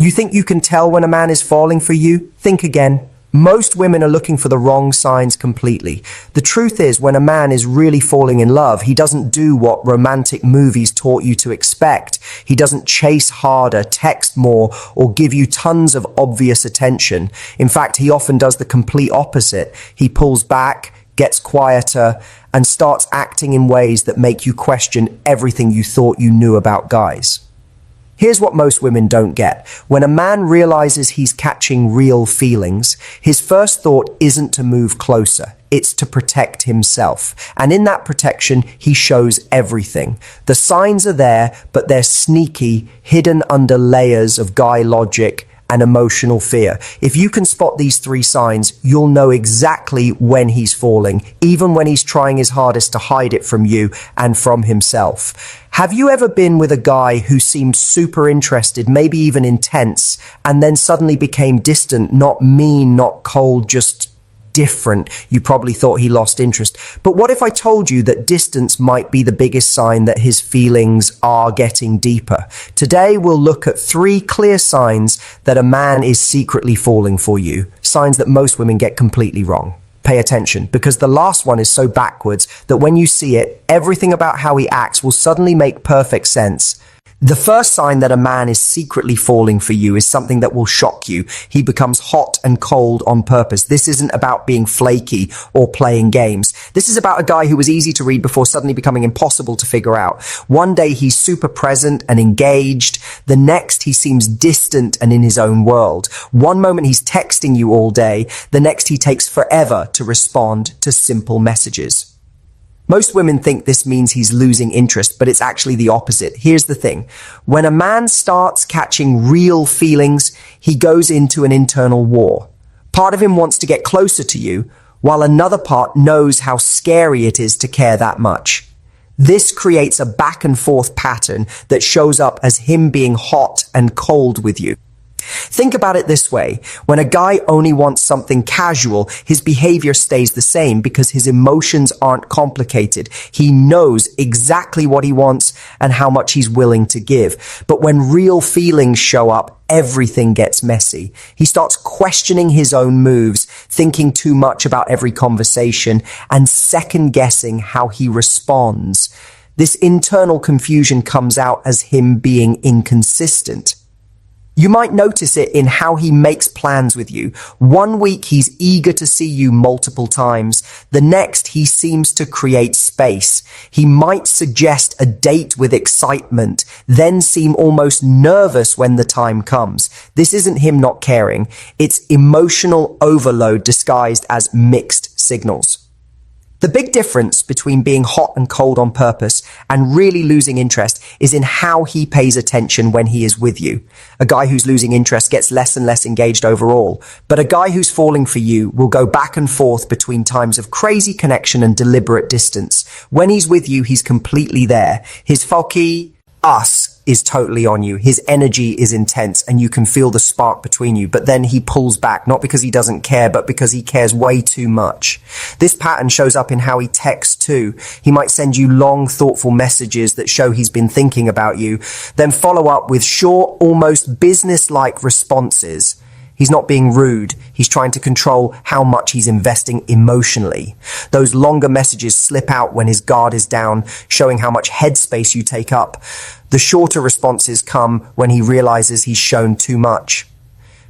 You think you can tell when a man is falling for you? Think again. Most women are looking for the wrong signs completely. The truth is, when a man is really falling in love, he doesn't do what romantic movies taught you to expect. He doesn't chase harder, text more, or give you tons of obvious attention. In fact, he often does the complete opposite. He pulls back, gets quieter, and starts acting in ways that make you question everything you thought you knew about guys. Here's what most women don't get. When a man realizes he's catching real feelings, his first thought isn't to move closer. It's to protect himself. And in that protection, he shows everything. The signs are there, but they're sneaky, hidden under layers of guy logic and emotional fear. If you can spot these three signs, you'll know exactly when he's falling, even when he's trying his hardest to hide it from you and from himself. Have you ever been with a guy who seemed super interested, maybe even intense, and then suddenly became distant, not mean, not cold, just different? You probably thought he lost interest. But what if I told you that distance might be the biggest sign that his feelings are getting deeper? Today, we'll look at 3 clear signs that a man is secretly falling for you, signs that most women get completely wrong. Pay attention, because the last one is so backwards that when you see it, everything about how he acts will suddenly make perfect sense. The first sign that a man is secretly falling for you is something that will shock you. He becomes hot and cold on purpose. This isn't about being flaky or playing games. This is about a guy who was easy to read before suddenly becoming impossible to figure out. One day he's super present and engaged. The next he seems distant and in his own world. One moment he's texting you all day. The next he takes forever to respond to simple messages. Most women think this means he's losing interest, but it's actually the opposite. Here's the thing. When a man starts catching real feelings, he goes into an internal war. Part of him wants to get closer to you, while another part knows how scary it is to care that much. This creates a back and forth pattern that shows up as him being hot and cold with you. Think about it this way. When a guy only wants something casual, his behavior stays the same because his emotions aren't complicated. He knows exactly what he wants and how much he's willing to give. But when real feelings show up, everything gets messy. He starts questioning his own moves, thinking too much about every conversation, and second-guessing how he responds. This internal confusion comes out as him being inconsistent. You might notice it in how he makes plans with you. One week he's eager to see you multiple times. The next he seems to create space. He might suggest a date with excitement, then seem almost nervous when the time comes. This isn't him not caring. It's emotional overload disguised as mixed signals. The big difference between being hot and cold on purpose and really losing interest is in how he pays attention when he is with you. A guy who's losing interest gets less and less engaged overall, but a guy who's falling for you will go back and forth between times of crazy connection and deliberate distance. When he's with you, he's completely there. His us is totally on you. His energy is intense and you can feel the spark between you, but then he pulls back, not because he doesn't care, but because he cares way too much. This pattern shows up in how he texts too. He might send you long, thoughtful messages that show he's been thinking about you, then follow up with short, almost business-like responses. He's not being rude. He's trying to control how much he's investing emotionally. Those longer messages slip out when his guard is down, showing how much headspace you take up. The shorter responses come when he realizes he's shown too much.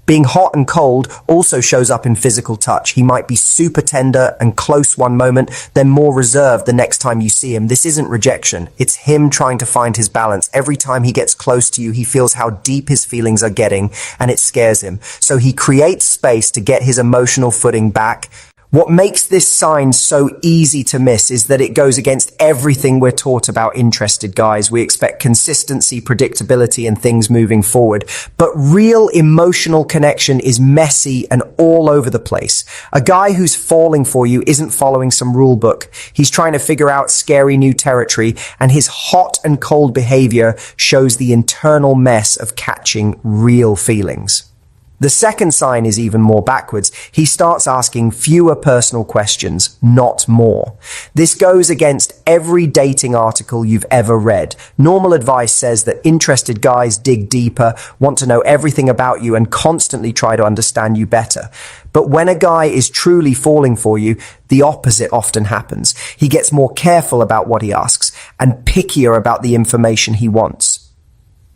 Being hot and cold also shows up in physical touch. He might be super tender and close one moment, then more reserved the next time you see him. This isn't rejection. It's him trying to find his balance. Every time he gets close to you, he feels how deep his feelings are getting, and it scares him. So he creates space to get his emotional footing back. What makes this sign so easy to miss is that it goes against everything we're taught about interested guys. We expect consistency, predictability, and things moving forward. But real emotional connection is messy and all over the place. A guy who's falling for you isn't following some rule book. He's trying to figure out scary new territory, and his hot and cold behavior shows the internal mess of catching real feelings. The second sign is even more backwards. He starts asking fewer personal questions, not more. This goes against every dating article you've ever read. Normal advice says that interested guys dig deeper, want to know everything about you, and constantly try to understand you better. But when a guy is truly falling for you, the opposite often happens. He gets more careful about what he asks and pickier about the information he wants.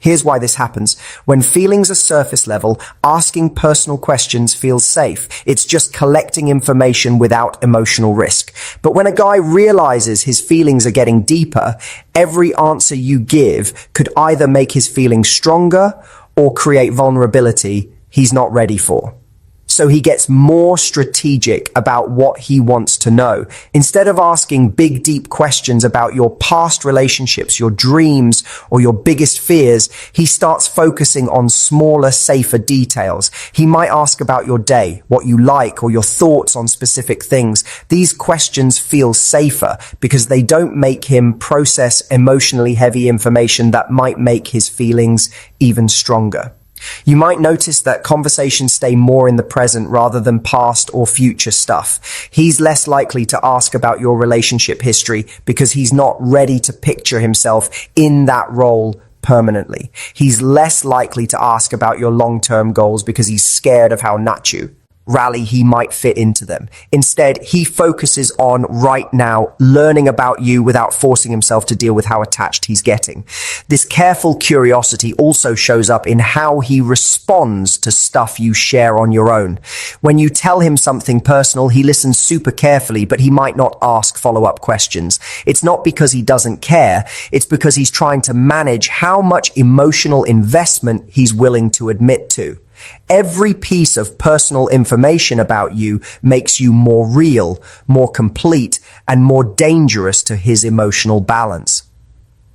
Here's why this happens. When feelings are surface level, asking personal questions feels safe. It's just collecting information without emotional risk. But when a guy realizes his feelings are getting deeper, every answer you give could either make his feelings stronger or create vulnerability he's not ready for. So he gets more strategic about what he wants to know. Instead of asking big, deep questions about your past relationships, your dreams, or your biggest fears, he starts focusing on smaller, safer details. He might ask about your day, what you like, or your thoughts on specific things. These questions feel safer because they don't make him process emotionally heavy information that might make his feelings even stronger. You might notice that conversations stay more in the present rather than past or future stuff. He's less likely to ask about your relationship history because he's not ready to picture himself in that role permanently. He's less likely to ask about your long-term goals because he's scared of how rally he might fit into them. Instead, he focuses on right now, learning about you without forcing himself to deal with how attached he's getting. This careful curiosity also shows up in how he responds to stuff you share on your own. When you tell him something personal, he listens super carefully, but he might not ask follow-up questions. It's not because he doesn't care, it's because he's trying to manage how much emotional investment he's willing to admit to. Every piece of personal information about you makes you more real, more complete, and more dangerous to his emotional balance.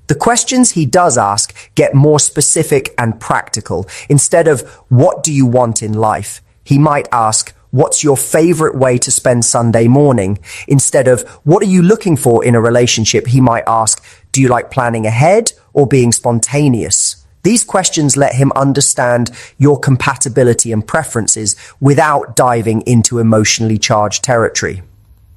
The questions he does ask get more specific and practical. Instead of, what do you want in life? He might ask, what's your favorite way to spend Sunday morning? Instead of, what are you looking for in a relationship? He might ask, do you like planning ahead or being spontaneous? These questions let him understand your compatibility and preferences without diving into emotionally charged territory.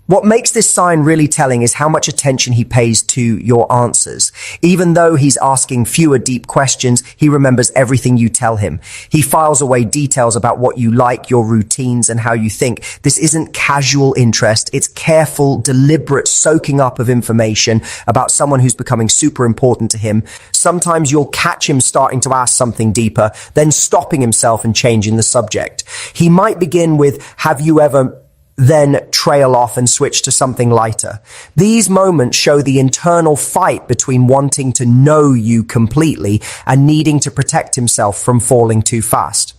What makes this sign really telling is how much attention he pays to your answers. Even though he's asking fewer deep questions, he remembers everything you tell him. He files away details about what you like, your routines, and how you think. This isn't casual interest. It's careful, deliberate soaking up of information about someone who's becoming super important to him. Sometimes you'll catch him starting to ask something deeper, then stopping himself and changing the subject. He might begin with, have you ever, then trail off and switch to something lighter. These moments show the internal fight between wanting to know you completely and needing to protect himself from falling too fast.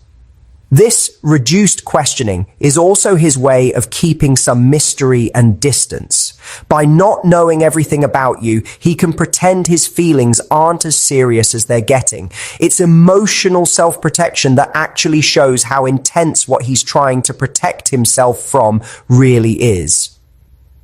This reduced questioning is also his way of keeping some mystery and distance. By not knowing everything about you, he can pretend his feelings aren't as serious as they're getting. It's emotional self-protection that actually shows how intense what he's trying to protect himself from really is.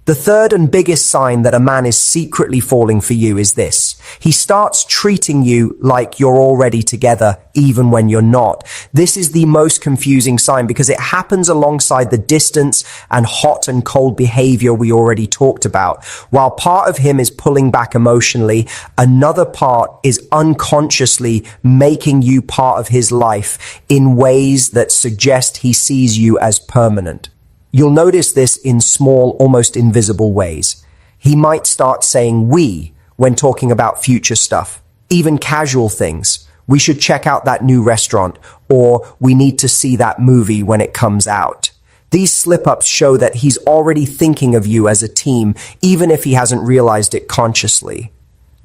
The third and biggest sign that a man is secretly falling for you is this. He starts treating you like you're already together, even when you're not. This is the most confusing sign because it happens alongside the distance and hot and cold behavior we already talked about. While part of him is pulling back emotionally, another part is unconsciously making you part of his life in ways that suggest he sees you as permanent. You'll notice this in small, almost invisible ways. He might start saying we when talking about future stuff, even casual things. We should check out that new restaurant, or we need to see that movie when it comes out. These slip-ups show that he's already thinking of you as a team, even if he hasn't realized it consciously.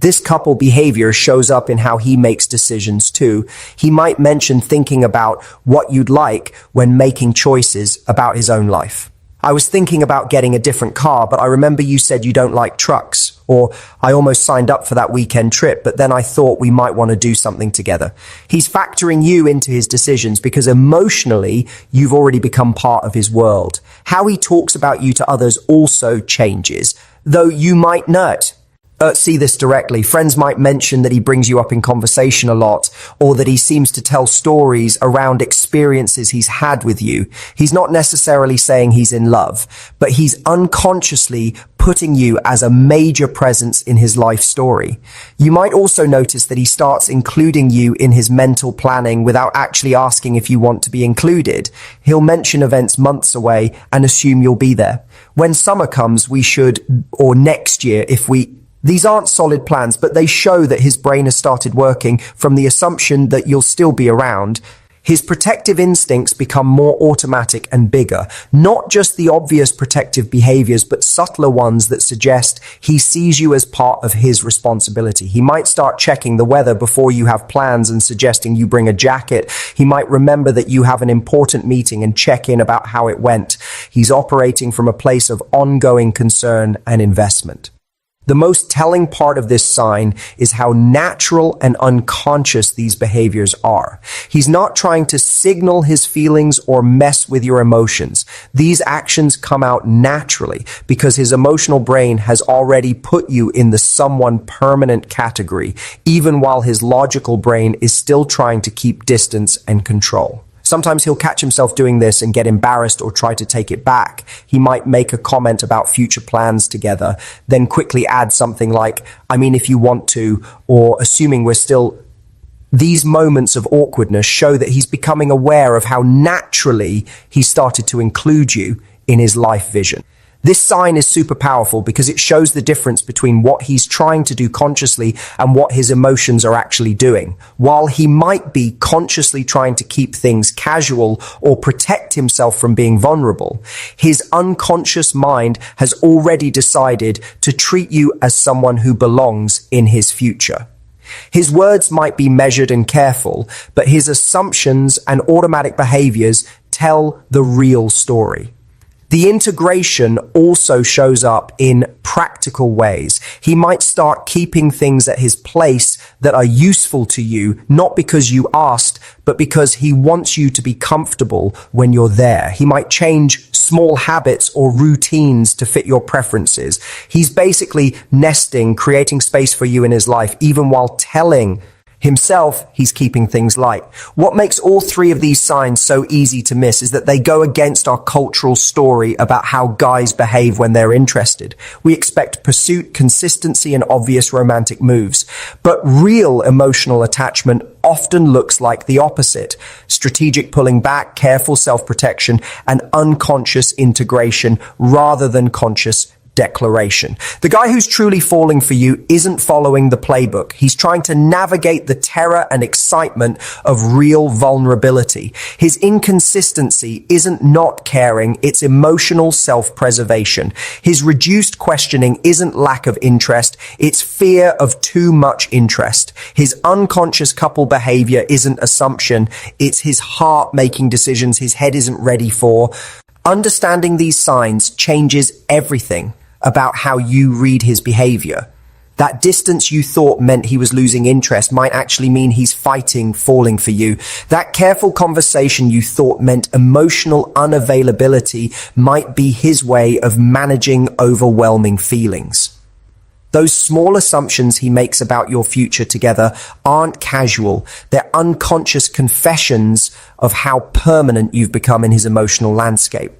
This couple behavior shows up in how he makes decisions too. He might mention thinking about what you'd like when making choices about his own life. I was thinking about getting a different car, but I remember you said you don't like trucks. Or I almost signed up for that weekend trip, but then I thought we might want to do something together. He's factoring you into his decisions because emotionally, you've already become part of his world. How he talks about you to others also changes, though you might not. see this directly. Friends might mention that he brings you up in conversation a lot, or that he seems to tell stories around experiences he's had with you. He's not necessarily saying he's in love, but he's unconsciously putting you as a major presence in his life story. You might also notice that he starts including you in his mental planning without actually asking if you want to be included. He'll mention events months away and assume you'll be there. When summer comes, or next year, these aren't solid plans, but they show that his brain has started working from the assumption that you'll still be around. His protective instincts become more automatic and bigger, not just the obvious protective behaviors, but subtler ones that suggest he sees you as part of his responsibility. He might start checking the weather before you have plans and suggesting you bring a jacket. He might remember that you have an important meeting and check in about how it went. He's operating from a place of ongoing concern and investment. The most telling part of this sign is how natural and unconscious these behaviors are. He's not trying to signal his feelings or mess with your emotions. These actions come out naturally because his emotional brain has already put you in the someone permanent category, even while his logical brain is still trying to keep distance and control. Sometimes he'll catch himself doing this and get embarrassed or try to take it back. He might make a comment about future plans together, then quickly add something like, I mean, if you want to, or assuming we're still. These moments of awkwardness show that he's becoming aware of how naturally he started to include you in his life vision. This sign is super powerful because it shows the difference between what he's trying to do consciously and what his emotions are actually doing. While he might be consciously trying to keep things casual or protect himself from being vulnerable, his unconscious mind has already decided to treat you as someone who belongs in his future. His words might be measured and careful, but his assumptions and automatic behaviors tell the real story. The integration also shows up in practical ways. He might start keeping things at his place that are useful to you, not because you asked, but because he wants you to be comfortable when you're there. He might change small habits or routines to fit your preferences. He's basically nesting, creating space for you in his life, even while telling himself he's keeping things light. What makes all three of these signs so easy to miss is that they go against our cultural story about how guys behave when they're interested. We expect pursuit, consistency, and obvious romantic moves. But real emotional attachment often looks like the opposite: strategic pulling back, careful self-protection, and unconscious integration rather than conscious declaration. The guy who's truly falling for you isn't following the playbook. He's trying to navigate the terror and excitement of real vulnerability. His inconsistency isn't not caring, it's emotional self-preservation. His reduced questioning isn't lack of interest, it's fear of too much interest. His unconscious couple behavior isn't assumption, it's his heart making decisions his head isn't ready for. Understanding these signs changes everything about how you read his behavior. That distance you thought meant he was losing interest might actually mean he's fighting, falling for you. That careful conversation you thought meant emotional unavailability might be his way of managing overwhelming feelings. Those small assumptions he makes about your future together aren't casual. They're unconscious confessions of how permanent you've become in his emotional landscape.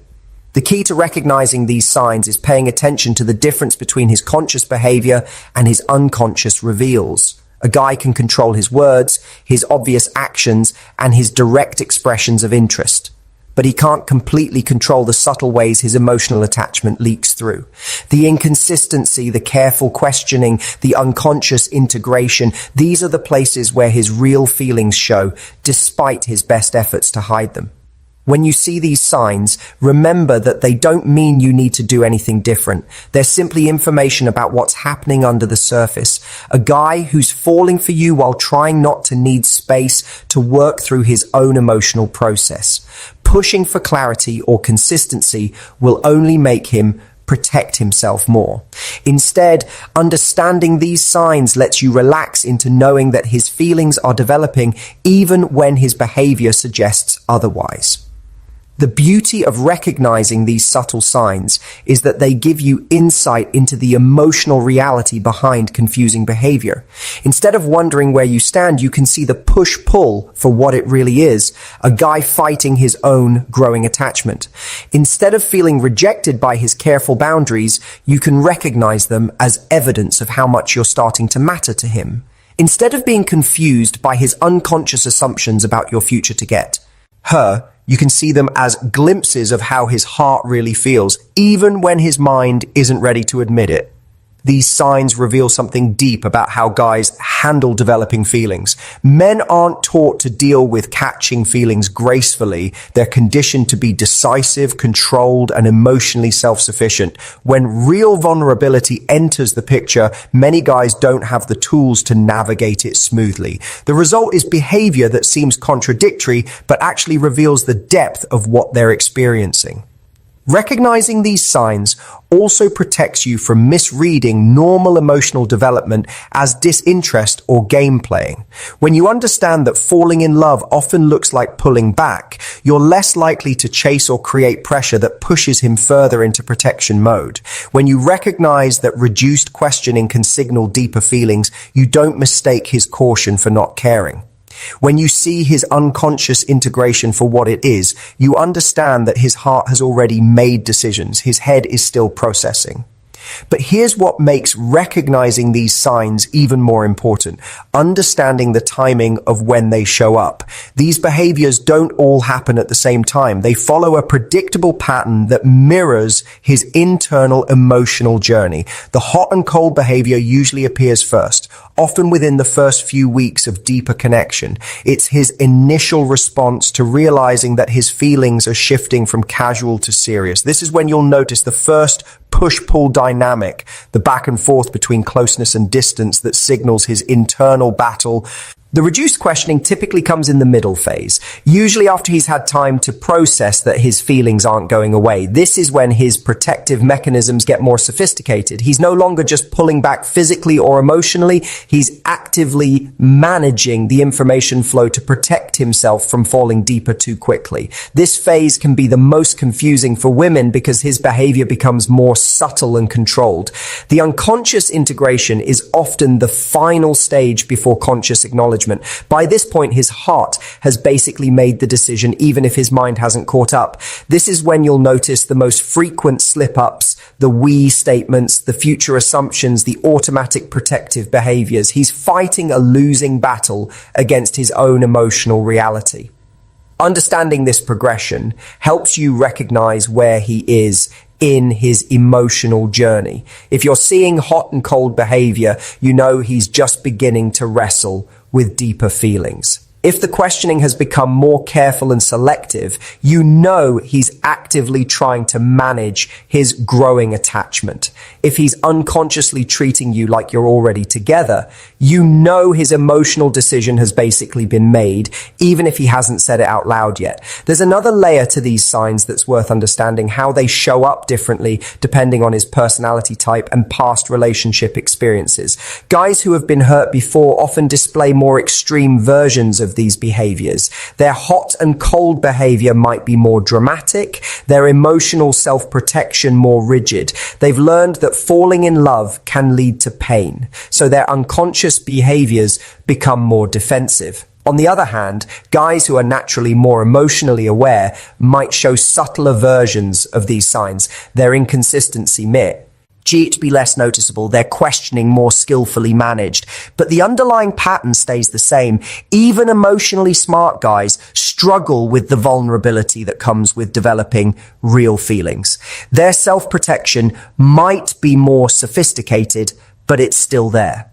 The key to recognizing these signs is paying attention to the difference between his conscious behavior and his unconscious reveals. A guy can control his words, his obvious actions, and his direct expressions of interest. But he can't completely control the subtle ways his emotional attachment leaks through. The inconsistency, the careful questioning, the unconscious integration, these are the places where his real feelings show, despite his best efforts to hide them. When you see these signs, remember that they don't mean you need to do anything different. They're simply information about what's happening under the surface. A guy who's falling for you while trying not to need space to work through his own emotional process. Pushing for clarity or consistency will only make him protect himself more. Instead, understanding these signs lets you relax into knowing that his feelings are developing even when his behavior suggests otherwise. The beauty of recognizing these subtle signs is that they give you insight into the emotional reality behind confusing behavior. Instead of wondering where you stand, you can see the push-pull for what it really is, a guy fighting his own growing attachment. Instead of feeling rejected by his careful boundaries, you can recognize them as evidence of how much you're starting to matter to him. Instead of being confused by his unconscious assumptions about your future to get her, you can see them as glimpses of how his heart really feels, even when his mind isn't ready to admit it. These signs reveal something deep about how guys handle developing feelings. Men aren't taught to deal with catching feelings gracefully. They're conditioned to be decisive, controlled, and emotionally self-sufficient. When real vulnerability enters the picture, many guys don't have the tools to navigate it smoothly. The result is behavior that seems contradictory, but actually reveals the depth of what they're experiencing. Recognizing these signs also protects you from misreading normal emotional development as disinterest or game playing. When you understand that falling in love often looks like pulling back, you're less likely to chase or create pressure that pushes him further into protection mode. When you recognize that reduced questioning can signal deeper feelings, you don't mistake his caution for not caring. When you see his unconscious integration for what it is, you understand that his heart has already made decisions. His head is still processing. But here's what makes recognizing these signs even more important: understanding the timing of when they show up. These behaviors don't all happen at the same time. They follow a predictable pattern that mirrors his internal emotional journey. The hot and cold behavior usually appears first, often within the first few weeks of deeper connection. It's his initial response to realizing that his feelings are shifting from casual to serious. This is when you'll notice the first push-pull dynamic, the back and forth between closeness and distance that signals his internal battle. The reduced questioning typically comes in the middle phase, usually after he's had time to process that his feelings aren't going away. This is when his protective mechanisms get more sophisticated. He's no longer just pulling back physically or emotionally. He's actively managing the information flow to protect himself from falling deeper too quickly. This phase can be the most confusing for women because his behavior becomes more subtle and controlled. The unconscious integration is often the final stage before conscious acknowledgement. By this point, his heart has basically made the decision, even if his mind hasn't caught up. This is when you'll notice the most frequent slip-ups, the we statements, the future assumptions, the automatic protective behaviors. He's fighting a losing battle against his own emotional reality. Understanding this progression helps you recognize where he is in his emotional journey. If you're seeing hot and cold behavior, you know he's just beginning to wrestle with deeper feelings. If the questioning has become more careful and selective, you know he's actively trying to manage his growing attachment. If he's unconsciously treating you like you're already together, you know his emotional decision has basically been made, even if he hasn't said it out loud yet. There's another layer to these signs that's worth understanding: how they show up differently depending on his personality type and past relationship experiences. Guys who have been hurt before often display more extreme versions of these behaviors. Their hot and cold behavior might be more dramatic, their emotional self-protection more rigid. They've learned that falling in love can lead to pain, so their unconscious behaviors become more defensive. On the other hand, guys who are naturally more emotionally aware might show subtler versions of these signs. Their inconsistency may be less noticeable, their questioning more skillfully managed, but the underlying pattern stays the same. Even emotionally smart guys struggle with the vulnerability that comes with developing real feelings. Their self-protection might be more sophisticated, but it's still there.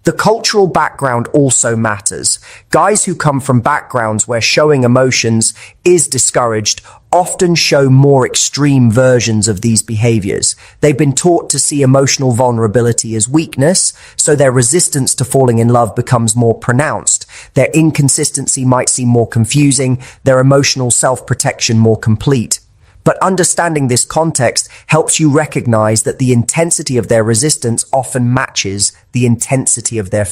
The cultural background also matters. Guys who come from backgrounds where showing emotions is discouraged often show more extreme versions of these behaviors. They've been taught to see emotional vulnerability as weakness, so their resistance to falling in love becomes more pronounced. Their inconsistency might seem more confusing, their emotional self-protection more complete. But understanding this context helps you recognize that the intensity of their resistance often matches the intensity of their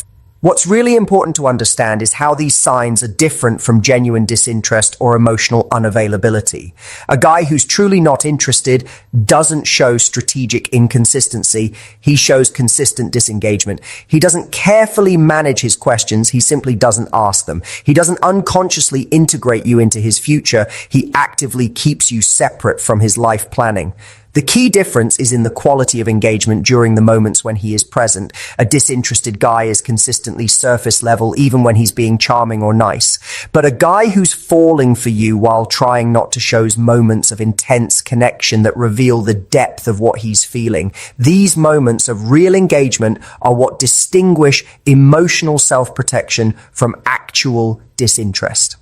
What's really important to understand is how these signs are different from genuine disinterest or emotional unavailability. A guy who's truly not interested doesn't show strategic inconsistency. He shows consistent disengagement. He doesn't carefully manage his questions. He simply doesn't ask them. He doesn't unconsciously integrate you into his future. He actively keeps you separate from his life planning. The key difference is in the quality of engagement during the moments when he is present. A disinterested guy is consistently surface level even when he's being charming or nice. But a guy who's falling for you while trying not to shows moments of intense connection that reveal the depth of what he's feeling. These moments of real engagement are what distinguish emotional self-protection from actual disinterest.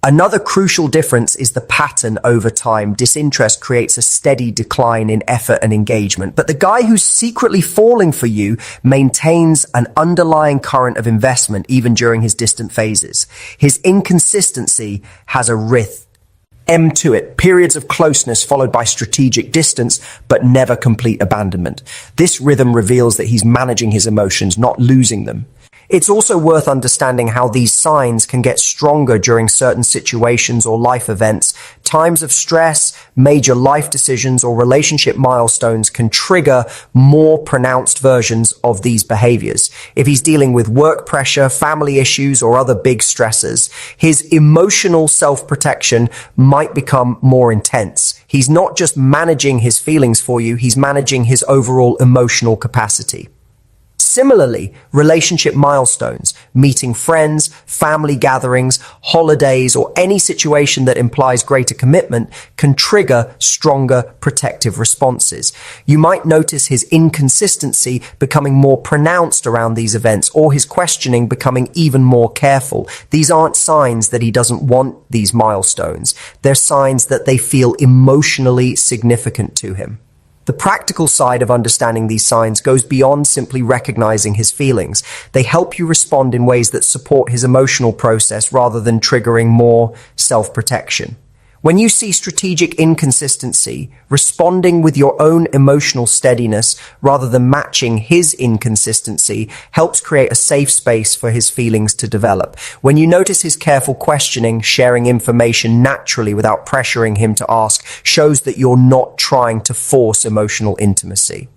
Another crucial difference is the pattern over time. Disinterest creates a steady decline in effort and engagement, but the guy who's secretly falling for you maintains an underlying current of investment even during his distant phases. His inconsistency has a rhythm to it, periods of closeness followed by strategic distance, but never complete abandonment. This rhythm reveals that he's managing his emotions, not losing them. It's also worth understanding how these signs can get stronger during certain situations or life events. Times of stress, major life decisions, or relationship milestones can trigger more pronounced versions of these behaviors. If he's dealing with work pressure, family issues, or other big stressors, his emotional self-protection might become more intense. He's not just managing his feelings for you, he's managing his overall emotional capacity. Similarly, relationship milestones, meeting friends, family gatherings, holidays, or any situation that implies greater commitment can trigger stronger protective responses. You might notice his inconsistency becoming more pronounced around these events, or his questioning becoming even more careful. These aren't signs that he doesn't want these milestones. They're signs that they feel emotionally significant to him. The practical side of understanding these signs goes beyond simply recognizing his feelings. They help you respond in ways that support his emotional process rather than triggering more self-protection. When you see strategic inconsistency, responding with your own emotional steadiness rather than matching his inconsistency helps create a safe space for his feelings to develop. When you notice his careful questioning, sharing information naturally without pressuring him to ask, shows that you're not trying to force emotional intimacy.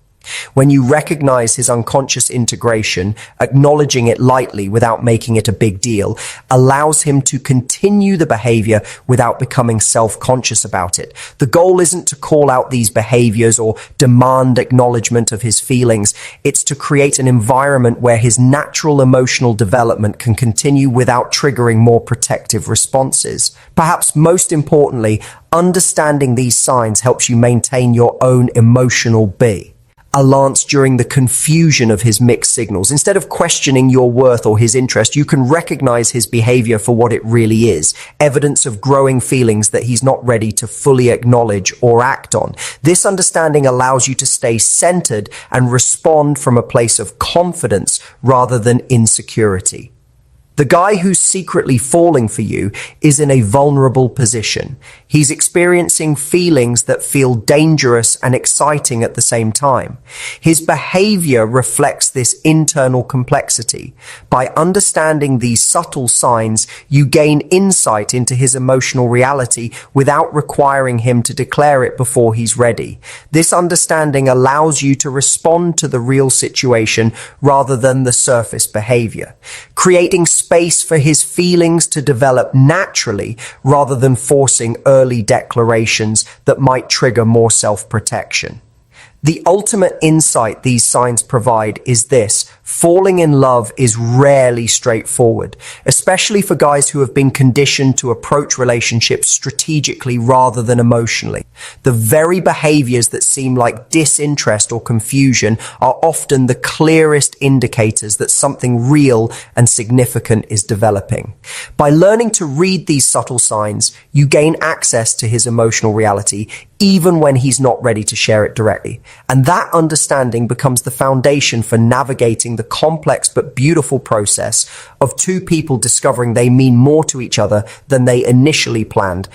When you recognize his unconscious integration, acknowledging it lightly without making it a big deal, allows him to continue the behavior without becoming self-conscious about it. The goal isn't to call out these behaviors or demand acknowledgement of his feelings. It's to create an environment where his natural emotional development can continue without triggering more protective responses. Perhaps most importantly, understanding these signs helps you maintain your own emotional balance during the confusion of his mixed signals. Instead of questioning your worth or his interest, you can recognize his behavior for what it really is, evidence of growing feelings that he's not ready to fully acknowledge or act on. This understanding allows you to stay centered and respond from a place of confidence rather than insecurity. The guy who's secretly falling for you is in a vulnerable position. He's experiencing feelings that feel dangerous and exciting at the same time. His behavior reflects this internal complexity. By understanding these subtle signs, you gain insight into his emotional reality without requiring him to declare it before he's ready. This understanding allows you to respond to the real situation rather than the surface behavior, creating space for his feelings to develop naturally rather than forcing early declarations that might trigger more self-protection. The ultimate insight these signs provide is this: falling in love is rarely straightforward, especially for guys who have been conditioned to approach relationships strategically rather than emotionally. The very behaviors that seem like disinterest or confusion are often the clearest indicators that something real and significant is developing. By learning to read these subtle signs, you gain access to his emotional reality, even when he's not ready to share it directly. And that understanding becomes the foundation for navigating the complex but beautiful process of two people discovering they mean more to each other than they initially planned.